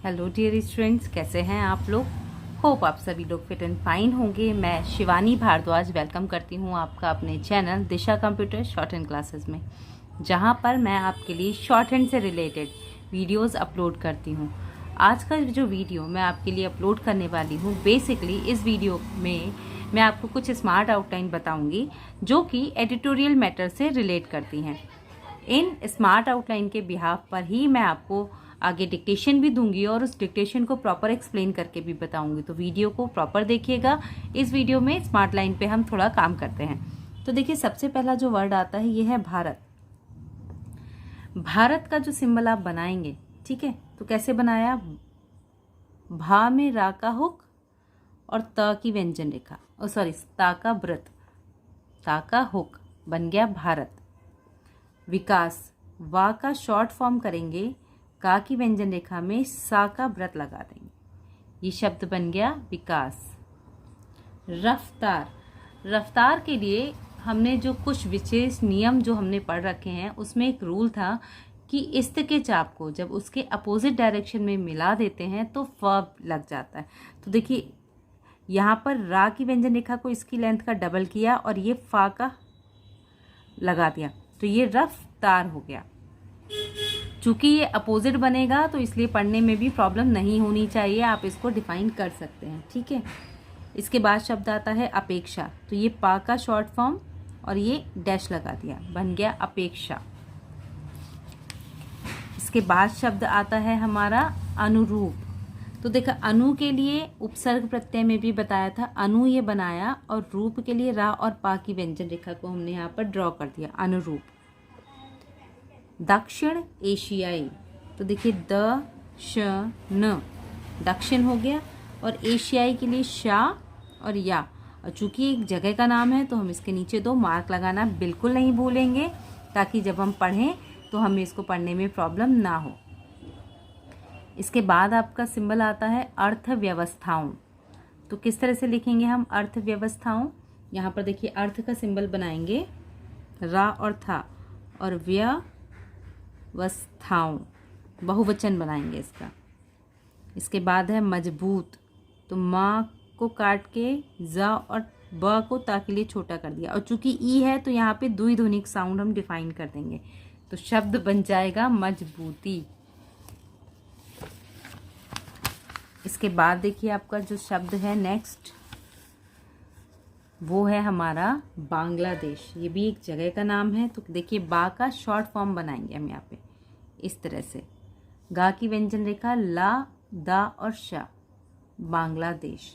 Hello dear students, कैसे हैं आप लोग। होप आप सभी लोग फिट एंड फाइन होंगे। मैं शिवानी भारद्वाज वेलकम करती हूं आपका अपने चैनल दिशा कंप्यूटर शॉर्ट हैंड क्लासेस में, जहां पर मैं आपके लिए शॉर्ट हैंड से रिलेटेड वीडियोस अपलोड करती हूं। आज का जो वीडियो मैं आपके लिए अपलोड करने वाली हूं, बेसिकली इस वीडियो में मैं आपको कुछ स्मार्ट आउटलाइन बताऊंगी जो कि एडिटोरियल मैटर से रिलेट करती हैं। इन स्मार्ट आउटलाइन के बिहाफ पर ही मैं आपको आगे डिक्टेशन भी दूंगी और उस डिक्टेशन को प्रॉपर एक्सप्लेन करके भी बताऊंगी। तो वीडियो को प्रॉपर देखिएगा। इस वीडियो में स्मार्ट लाइन पे हम थोड़ा काम करते हैं। तो देखिए, सबसे पहला जो वर्ड आता है ये है भारत। भारत का जो सिंबल आप बनाएंगे, ठीक है, तो कैसे बनाया, भा में रा का हुक और त की व्यंजन रेखा, ता का व्रत, ता का हुक बन गया भारत। विकास, वा का शॉर्ट फॉर्म करेंगे, का की व्यंजन रेखा में सा का व्रत लगा देंगे, ये शब्द बन गया विकास। रफ्तार, रफ्तार के लिए हमने जो कुछ विशेष नियम जो हमने पढ़ रखे हैं, उसमें एक रूल था कि इस्त के चाप को जब उसके अपोजिट डायरेक्शन में मिला देते हैं तो फ लग जाता है। तो देखिए, यहाँ पर रा की व्यंजन रेखा को इसकी लेंथ का डबल किया और ये फा का लगा दिया, तो ये रफ्तार हो गया। चूंकि ये अपोजिट बनेगा तो इसलिए पढ़ने में भी प्रॉब्लम नहीं होनी चाहिए, आप इसको डिफाइन कर सकते हैं, ठीक है। इसके बाद शब्द आता है अपेक्षा, तो ये पा का शॉर्ट फॉर्म और ये डैश लगा दिया, बन गया अपेक्षा। इसके बाद शब्द आता है हमारा अनुरूप। तो देखा, अनु के लिए उपसर्ग प्रत्यय में भी बताया था, अनु ये बनाया, और रूप के लिए रा और पा की व्यंजन रेखा को हमने यहाँ पर ड्रॉ कर दिया, अनुरूप। दक्षिण एशियाई, तो देखिए द श न, दक्षिण हो गया, और एशियाई के लिए शा और या, और चूंकि एक जगह का नाम है तो हम इसके नीचे 2 मार्क लगाना बिल्कुल नहीं भूलेंगे, ताकि जब हम पढ़ें तो हमें इसको पढ़ने में प्रॉब्लम ना हो। इसके बाद आपका सिंबल आता है अर्थव्यवस्थाओं। तो किस तरह से लिखेंगे हम अर्थव्यवस्थाओं, यहाँ पर देखिए अर्थ का सिंबल बनाएंगे, रा और था, और व्यवस्थाओं बहुवचन बनाएंगे इसका। इसके बाद है मजबूत, तो माँ को काट के जा और ब को ता के लिए छोटा कर दिया, और चूंकि ई है तो यहाँ पे द्विध्वनिक साउंड हम डिफाइन कर देंगे, तो शब्द बन जाएगा मजबूती। इसके बाद देखिए आपका जो शब्द है नेक्स्ट, वो है हमारा बांग्लादेश। ये भी एक जगह का नाम है। तो देखिए, बा का शॉर्ट फॉर्म बनाएंगे हम यहाँ पे इस तरह से, गा की व्यंजन रेखा ला, दा और शा, बांग्लादेश,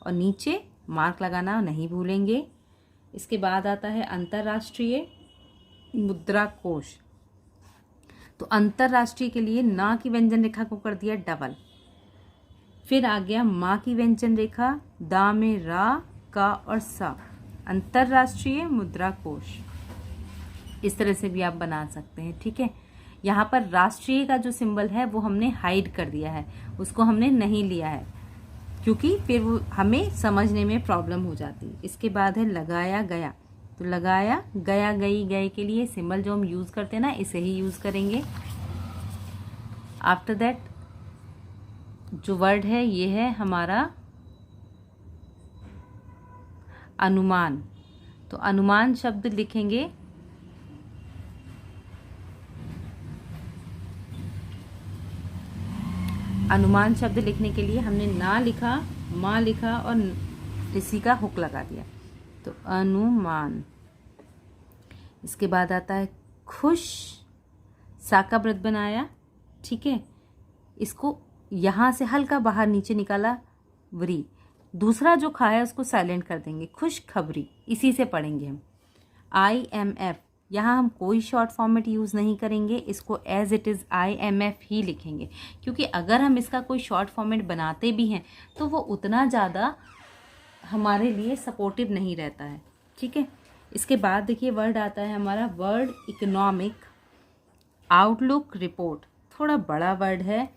और नीचे मार्क लगाना नहीं भूलेंगे। इसके बाद आता है अंतर्राष्ट्रीय मुद्रा कोष। तो अंतर्राष्ट्रीय के लिए ना की व्यंजन रेखा को कर दिया डबल, फिर आ गया माँ की व्यंजन रेखा, दा में रा, का और सा, अंतर्राष्ट्रीय मुद्रा कोष। इस तरह से भी आप बना सकते हैं, ठीक है। यहाँ पर राष्ट्रीय का जो सिंबल है वो हमने हाइड कर दिया है, उसको हमने नहीं लिया है, क्योंकि फिर वो हमें समझने में प्रॉब्लम हो जाती है। इसके बाद है लगाया गया, तो लगाया गया, गई, गए के लिए सिंबल जो हम यूज करते हैं ना, इसे ही यूज करेंगे। आफ्टर दैट जो वर्ड है ये है हमारा अनुमान। तो अनुमान शब्द लिखेंगे, अनुमान शब्द लिखने के लिए हमने ना लिखा, माँ लिखा और ऋषि का हुक लगा दिया, तो अनुमान। इसके बाद आता है खुश, सा का व्रत बनाया, ठीक है, इसको यहाँ से हल्का बाहर नीचे निकाला, वरी, दूसरा जो खा है उसको साइलेंट कर देंगे, खुश खबरी, इसी से पढ़ेंगे हम। IMF, यहाँ हम कोई शॉर्ट फॉर्मेट यूज़ नहीं करेंगे, इसको एज इट इज़ IMF ही लिखेंगे, क्योंकि अगर हम इसका कोई शॉर्ट फॉर्मेट बनाते भी हैं तो वो उतना ज़्यादा हमारे लिए सपोर्टिव नहीं रहता है, ठीक है। इसके बाद देखिए वर्ड आता है हमारा वर्ल्ड इकोनॉमिक आउटलुक रिपोर्ट। थोड़ा बड़ा वर्ड है,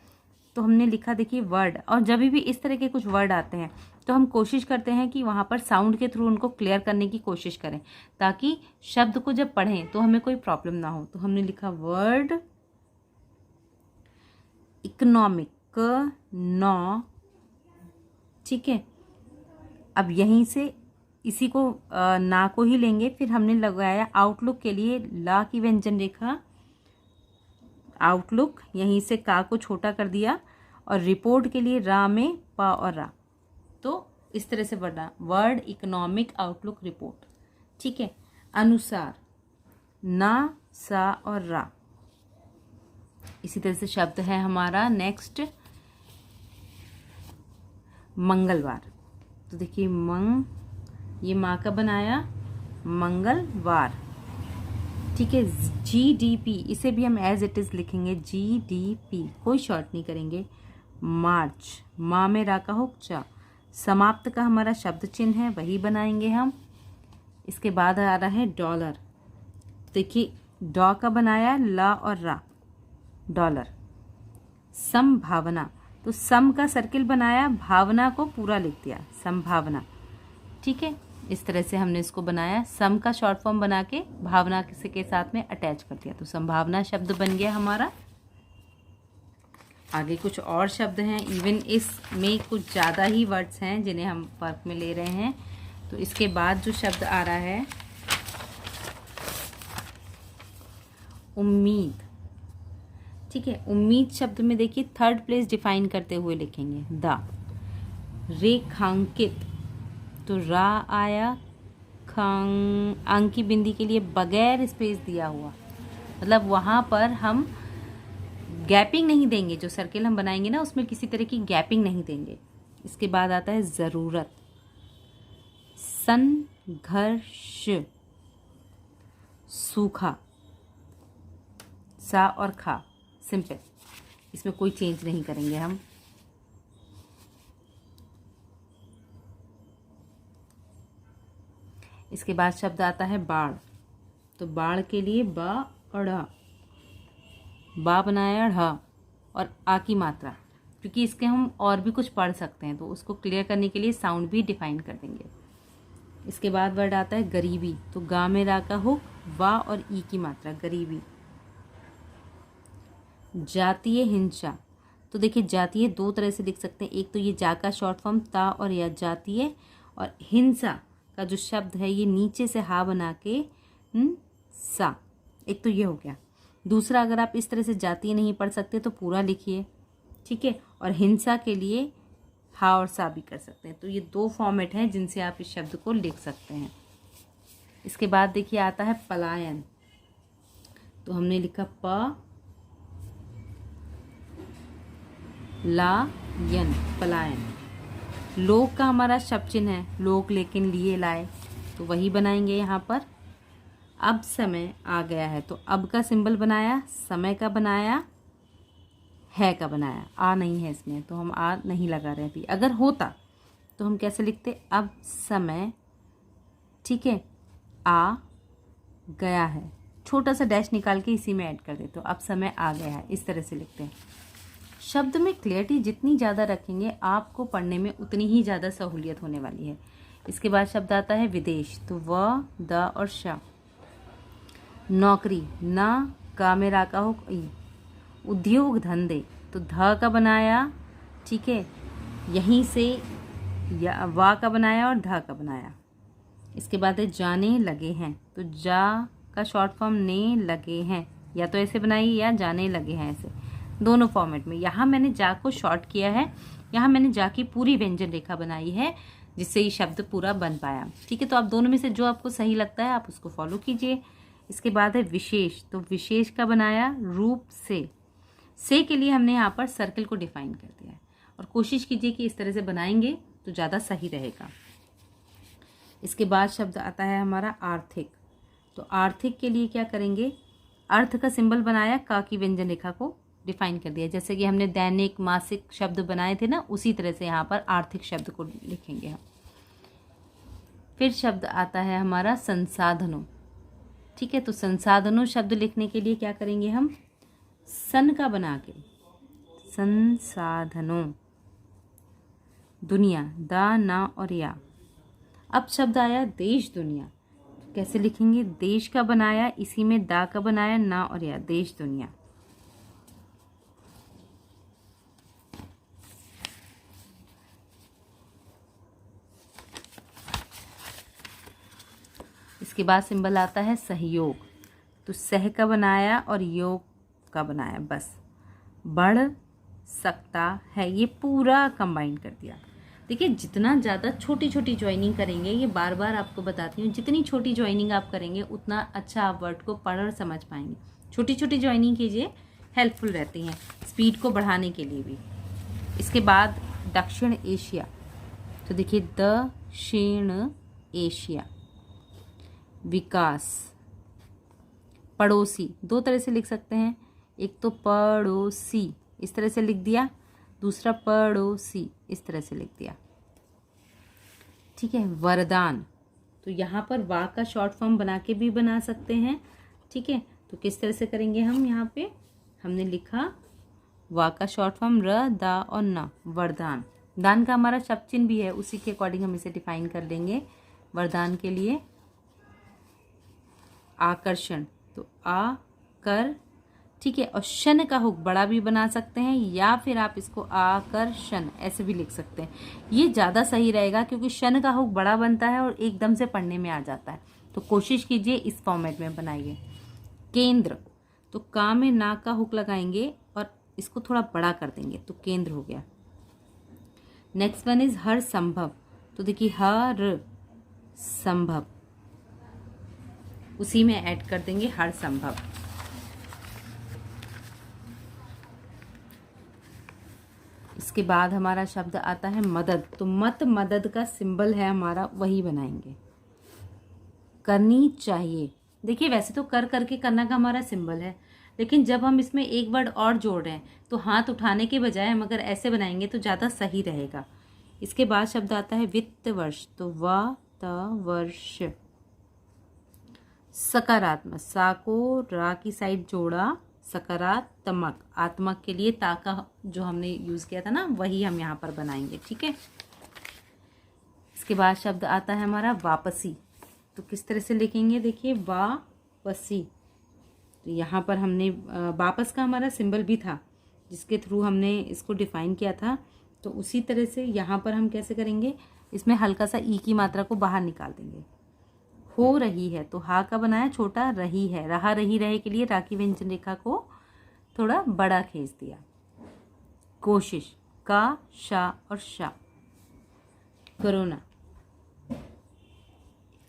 तो हमने लिखा, देखिए वर्ड, और जब भी इस तरह के कुछ वर्ड आते हैं तो हम कोशिश करते हैं कि वहाँ पर साउंड के थ्रू उनको क्लियर करने की कोशिश करें, ताकि शब्द को जब पढ़ें तो हमें कोई प्रॉब्लम ना हो। तो हमने लिखा वर्ड इकोनॉमिक, क नौ, ठीक है। अब यहीं से इसी को ना को ही लेंगे, फिर हमने लगाया आउटलुक के लिए ला की व्यंजन रेखा, आउटलुक, यहीं से का को छोटा कर दिया, और रिपोर्ट के लिए रा में पा और रा। तो इस तरह से बना वर्ड इकोनॉमिक आउटलुक रिपोर्ट, ठीक है। अनुसार ना, सा और रा, इसी तरह से शब्द है हमारा नेक्स्ट मंगलवार। तो देखिए ये माँ का बनाया मंगलवार, ठीक है। GDP, इसे भी हम एज इट इज लिखेंगे GDP, कोई शॉर्ट नहीं करेंगे। मार्च, माँ में रा का हो चा, समाप्त का हमारा शब्द चिन्ह है, वही बनाएंगे हम। इसके बाद आ रहा है डॉलर। देखिए डॉ का बनाया ला और रा, डॉलर। संभावना, तो सम का सर्किल बनाया, भावना को पूरा लिख दिया, संभावना, ठीक है। इस तरह से हमने इसको बनाया, सम का शॉर्ट फॉर्म बना के भावना के साथ में अटैच कर दिया, तो संभावना शब्द बन गया हमारा। आगे कुछ और शब्द हैं, इवन इसमें कुछ ज़्यादा ही वर्ड्स हैं जिन्हें हम वर्क में ले रहे हैं। तो इसके बाद जो शब्द आ रहा है उम्मीद, ठीक है। उम्मीद शब्द में देखिए थर्ड प्लेस डिफाइन करते हुए लिखेंगे द। रेखांकित, तो रा आया, अंक की बिंदी के लिए बगैर स्पेस दिया हुआ, मतलब वहाँ पर हम गैपिंग नहीं देंगे, जो सर्किल हम बनाएंगे ना उसमें किसी तरह की गैपिंग नहीं देंगे। इसके बाद आता है ज़रूरत। संघर्ष, सूखा, सा और खा, सिंपल, इसमें कोई चेंज नहीं करेंगे हम। इसके बाद शब्द आता है बाढ़। तो बाढ़ के लिए बा और ढ़, बा बनाया ढ़ और आ की मात्रा, क्योंकि इसके हम और भी कुछ पढ़ सकते हैं, तो उसको क्लियर करने के लिए साउंड भी डिफाइन कर देंगे। इसके बाद वर्ड आता है गरीबी। तो गा में रा का हुक, वा और ई की मात्रा, गरीबी। जातीय हिंसा। तो देखिए जातीय दो तरह से लिख सकते हैं, एक तो ये जा का शॉर्ट फॉर्म ता और या जातीय, और हिंसा का जो शब्द है ये नीचे से हा बना के सा, एक तो ये हो गया। दूसरा, अगर आप इस तरह से जातीय नहीं पढ़ सकते तो पूरा लिखिए, ठीक है। और हिंसा के लिए हा और सा भी कर सकते हैं। तो ये दो फॉर्मेट हैं जिनसे आप इस शब्द को लिख सकते हैं। इसके बाद देखिए आता है पलायन। तो हमने लिखा प ला यन, पलायन। लोक का हमारा शब्द चिन्ह है, लोक लेकिन लिए लाए, तो वही बनाएंगे यहाँ पर। अब समय आ गया है, तो अब का सिंबल बनाया, समय का बनाया, है का बनाया, आ नहीं है इसमें तो हम आ नहीं लगा रहे अभी। अगर होता तो हम कैसे लिखते, अब समय, ठीक है, आ गया है, छोटा सा डैश निकाल के इसी में ऐड कर देते, तो अब समय आ गया है, इस तरह से लिखते हैं। शब्द में क्लियरिटी जितनी ज़्यादा रखेंगे आपको पढ़ने में उतनी ही ज़्यादा सहूलियत होने वाली है। इसके बाद शब्द आता है विदेश। तो व, द और श। नौकरी, ना का में रा का हो ई। उद्योग धंधे, तो ध का बनाया, ठीक है, यहीं से या वा का बनाया और ध का बनाया। इसके बाद है जाने लगे हैं। तो जा का शॉर्ट फॉर्म ने लगे हैं, या तो ऐसे बनाइए या जाने लगे हैं, ऐसे दोनों फॉर्मेट में। यहाँ मैंने जा को शॉर्ट किया है, यहाँ मैंने जा की पूरी व्यंजन रेखा बनाई है जिससे ये शब्द पूरा बन पाया, ठीक है। तो आप दोनों में से जो आपको सही लगता है आप उसको फॉलो कीजिए। इसके बाद है विशेष। तो विशेष का बनाया रूप से के लिए हमने यहाँ पर सर्कल को डिफाइन कर दिया है, और कोशिश कीजिए कि इस तरह से बनाएंगे तो ज़्यादा सही रहेगा। इसके बाद शब्द आता है हमारा आर्थिक। तो आर्थिक के लिए क्या करेंगे, अर्थ का सिंबल बनाया, का की व्यंजन रेखा को डिफाइन कर दिया। जैसे कि हमने दैनिक, मासिक शब्द बनाए थे ना, उसी तरह से यहाँ पर आर्थिक शब्द को लिखेंगे हम। फिर शब्द आता है हमारा संसाधनों, ठीक है। तो संसाधनों शब्द लिखने के लिए क्या करेंगे हम, सन का बना के, संसाधनों, दुनिया, दा, ना और या। अब शब्द आया देश दुनिया। कैसे लिखेंगे, देश का बनाया, इसी में दा का बनाया, ना और या, देश दुनिया। इसके बाद सिंबल आता है सहयोग, तो सह का बनाया और योग का बनाया, बस बढ़ सकता है, ये पूरा कंबाइन कर दिया। देखिए जितना ज़्यादा छोटी छोटी ज्वाइनिंग करेंगे, ये बार बार आपको बताती हूँ, जितनी छोटी ज्वाइनिंग आप करेंगे उतना अच्छा आप वर्ड को पढ़ और समझ पाएंगे। छोटी छोटी ज्वाइनिंग कीजिए, हेल्पफुल रहती हैं स्पीड को बढ़ाने के लिए भी। इसके बाद दक्षिण एशिया, तो देखिए दक्षिण एशिया, विकास, पड़ोसी, दो तरह से लिख सकते हैं, एक तो पड़ोसी इस तरह से लिख दिया, दूसरा पड़ोसी इस तरह से लिख दिया, ठीक है। वरदान, तो यहाँ पर वा का शॉर्ट फॉर्म बना के भी बना सकते हैं, ठीक है। तो किस तरह से करेंगे हम, यहाँ पे हमने लिखा वा का शॉर्ट फॉर्म र, दा और न, वरदान। दान का हमारा शब्द चिन्ह भी है, उसी के अकॉर्डिंग हम इसे डिफाइन कर लेंगे। वरदान के लिए आकर्षण, तो आ कर, ठीक है। और शन का हुक बड़ा भी बना सकते हैं, या फिर आप इसको आकर्षण ऐसे भी लिख सकते हैं, ये ज़्यादा सही रहेगा क्योंकि शन का हुक बड़ा बनता है और एकदम से पढ़ने में आ जाता है। तो कोशिश कीजिए इस फॉर्मेट में बनाइए। केंद्र, तो का में ना का हुक लगाएंगे और इसको थोड़ा बड़ा कर देंगे, तो केंद्र हो गया। नेक्स्ट वन इज हर संभव, तो देखिए हर संभव, उसी में ऐड कर देंगे हर संभव। इसके बाद हमारा शब्द आता है मदद, तो मत मदद का सिंबल है हमारा, वही बनाएंगे। करनी चाहिए, देखिए वैसे तो कर करके करना का हमारा सिंबल है, लेकिन जब हम इसमें एक वर्ड और जोड़ रहे हैं तो हाथ उठाने के बजाय हम अगर ऐसे बनाएंगे तो ज़्यादा सही रहेगा। इसके बाद शब्द आता है वित्त वर्ष, तो वा त वर्ष। सकारात्मक, सा को रा की साइड जोड़ा, सकारात्मक, आत्मक के लिए ता का जो हमने यूज़ किया था ना, वही हम यहाँ पर बनाएंगे, ठीक है। इसके बाद शब्द आता है हमारा वापसी, तो किस तरह से लिखेंगे, देखिए वापसी। तो यहाँ पर हमने वापस का हमारा सिंबल भी था जिसके थ्रू हमने इसको डिफाइन किया था, तो उसी तरह से यहाँ पर हम कैसे करेंगे, इसमें हल्का सा ई की मात्रा को बाहर निकाल देंगे। हो रही है, तो हा का बनाया छोटा, रही है, रहा रही रहे के लिए रा की व्यंजन रेखा को थोड़ा बड़ा खींच दिया। कोशिश, का, शा और शा। कोरोना,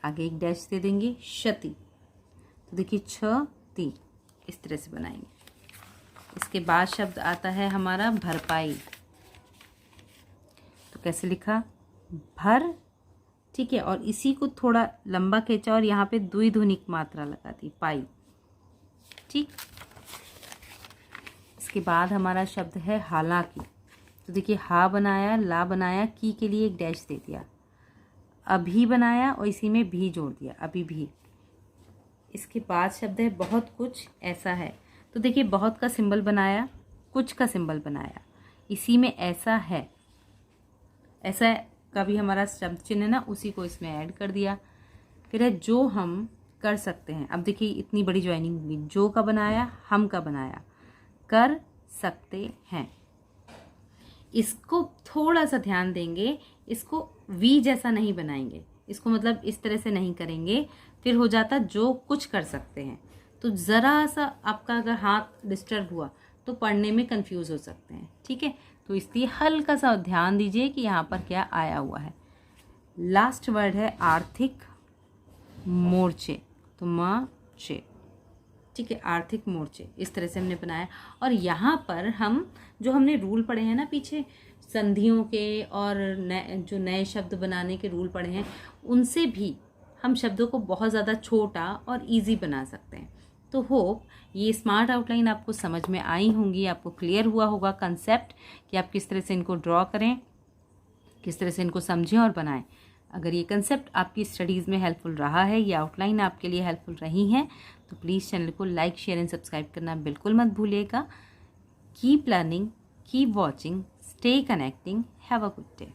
आगे एक डैश दे देंगे। क्षति, तो देखिए क्षति, इस तरह से बनाएंगे। इसके बाद शब्द आता है हमारा भरपाई, तो कैसे लिखा, भर, ठीक है। और इसी को थोड़ा लंबा खींचा और यहाँ पे द्विध्वनिक मात्रा लगा दी, पाई, ठीक। इसके बाद हमारा शब्द है हालांकि, तो देखिए हा बनाया, ला बनाया, की के लिए एक डैश दे दिया, अभी बनाया और इसी में भी जोड़ दिया, अभी भी। इसके बाद शब्द है बहुत कुछ ऐसा है, तो देखिए बहुत का सिंबल बनाया, कुछ का सिंबल बनाया, इसी में ऐसा है, ऐसा का भी हमारा शब्द चिन्ह है ना, उसी को इसमें ऐड कर दिया। फिर है जो हम कर सकते हैं, अब देखिए इतनी बड़ी ज्वाइनिंग हुई, जो का बनाया, हम का बनाया, कर सकते हैं। इसको थोड़ा सा ध्यान देंगे, इसको वी जैसा नहीं बनाएंगे, इसको मतलब इस तरह से नहीं करेंगे, फिर हो जाता जो कुछ कर सकते हैं, तो ज़रा सा आपका अगर हाथ डिस्टर्ब हुआ तो पढ़ने में कंफ्यूज हो सकते हैं, ठीक है। तो इसलिए हल्का सा ध्यान दीजिए कि यहाँ पर क्या आया हुआ है। लास्ट वर्ड है आर्थिक मोर्चे, तो मोर्चे, ठीक है, आर्थिक मोर्चे, इस तरह से हमने बनाया। और यहाँ पर हम जो हमने रूल पढ़े हैं ना पीछे, संधियों के और जो नए शब्द बनाने के रूल पढ़े हैं, उनसे भी हम शब्दों को बहुत ज़्यादा छोटा और इजी बना सकते हैं। तो होप ये स्मार्ट आउटलाइन आपको समझ में आई होंगी, आपको क्लियर हुआ होगा कंसेप्ट कि आप किस तरह से इनको ड्रॉ करें, किस तरह से इनको समझें और बनाएं। अगर ये कंसेप्ट आपकी स्टडीज़ में हेल्पफुल रहा है, ये आउटलाइन आपके लिए हेल्पफुल रही है, तो प्लीज़ चैनल को लाइक, शेयर एंड सब्सक्राइब करना बिल्कुल मत भूलिएगा। Keep learning, keep watching, stay connecting, have a good day.